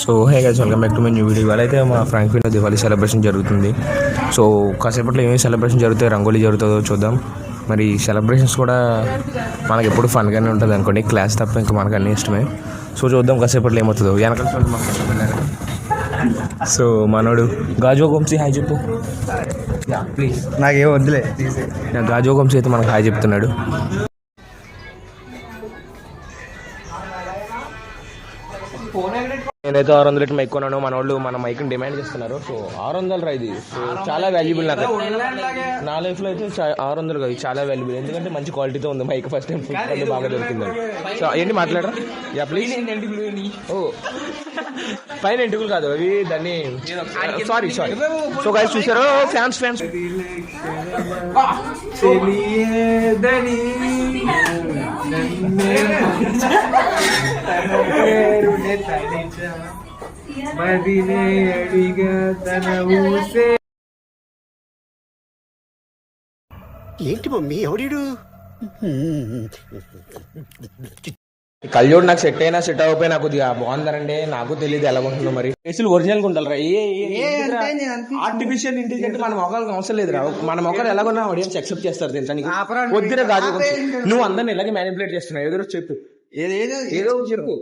So hey guys, welcome back to my new video. ఇవాళ అయితే మా ఫ్రాంక్ఫర్ట్లో దివాళీ సెలబ్రేషన్ జరుగుతుంది. సో కాసేపట్లో ఏమేమి సెలబ్రేషన్ జరుగుతాయి, రంగోలీ జరుగుతుందో చూద్దాం. మరి సెలబ్రేషన్స్ కూడా మనకి ఎప్పుడు ఫన్గానే ఉంటుంది అనుకోండి, క్లాస్ తప్ప ఇంకా మనకు అన్నీ ఇష్టమే. సో చూద్దాం కాసేపట్లో ఏమవుతుందో. వెనకాల చూడండి మాకు వెళ్ళారు. సో మనోడు గాజు వంశీ హాయ్ చెప్పు. ప్లీజ్ నాకేం వద్దులే. గాజు వంశీ అయితే మనకు హాయ్ చెప్తున్నాడు. నేనైతే 600 మైక్ కొన్నాను. మన వాళ్ళు మన మైక్ని డిమాండ్ చేస్తున్నారు. సో 600 రా ఇది. సో చాలా వాల్యుబుల్ నాకు. నా లైఫ్లో అయితే 600 కాదు, చాలా వాల్యుబుల్. ఎందుకంటే మంచి క్వాలిటీతో ఉంది మైక్. ఫస్ట్ టైం ఫుల్ బాగా దొరికింది. సో ఏంటి మాట్లాడరా? Yeah please. ఓ పైన ఎంటుకలు కాదు అవి, దాన్ని సారీ. సో గైస్ చూసారు, ఫ్యాన్స్ ఏంటి మమ్మీ ఎవడీడు? కళ్ళోడు నాకు సెట్ అయినా సెట్ అవ్వకపోయినా కొద్దిగా బాగుందరండి. నాకు తెలియదు ఎలా ఉంటుందో. మరి ఫేసులు ఒరిజినల్ ఉండాలిరా. ఆర్టిఫిషియల్ ఇంటెలిజెంట్ మన మొక్కలకు అవసరం లేదురా. మన మొక్కలు ఎలాగొన్నా ఆడియన్స్ యాక్సెప్ట్ చేస్తారు తెలుసా నీకు? వద్దురా గాజు. నువ్వు అందరిని ఇలాగే మ్యానిపులేట్ చేస్తున్నావు. ఏదో చెప్పు, ఏదో చెప్పు.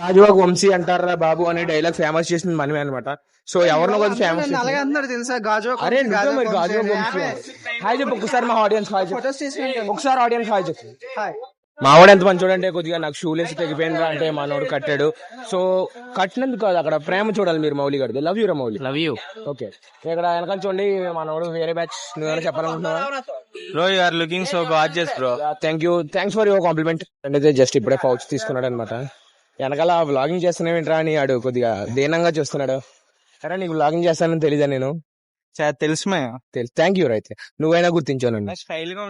రాజువాకు వంశీ అంటారా బాబు అనే డైలాగ్ ఫేమస్ చేసింది మనమే అనమాట. సో ఎవరినో కొంచెం ఫేమస్ తెలుసా గాజు? అరే మరి గాజు వంశీ హాయ్ చెప్పు ఒకసారి. మా ఆడియన్స్ హాయ్ చెప్పు ఒకసారి. ఆడియన్స్ హాయ్ చెప్పు. మావాడు ఎంత మంచి చూడండి. కొద్దిగా నాకు షూలెస్ తెగిపోయిందా అంటే మనోడు కట్టాడు. సో కట్టినందుకు కాదు, అక్కడ ప్రేమ చూడాలి మీరు. మౌలి గారు లవ్ యూ రా మౌలి. Love you. ఓకే, ఇక్కడ వెనకాల చూడండి మనోడు వేరే బ్యాచ్. నువ్వేమైనా చెప్పాలనుకుంటున్నావా? Bro you are looking so gorgeous bro. Thanks for your compliment. అంటే జస్ట్ ఇప్పుడే పౌచ్ తీసుకున్నాడు అనమాట. వెనకాల వ్లాగింగ్ చేస్తున్నావేంట్రా అని ఆడు కొద్దిగా దీనంగా చూస్తున్నాడు. అరే నీకు వ్లాగింగ్ చేస్తానని తెలీదా? నేను తెలుసు. Thank you. అయితే నువ్వైనా గుర్తించానండి. స్టైల్ గా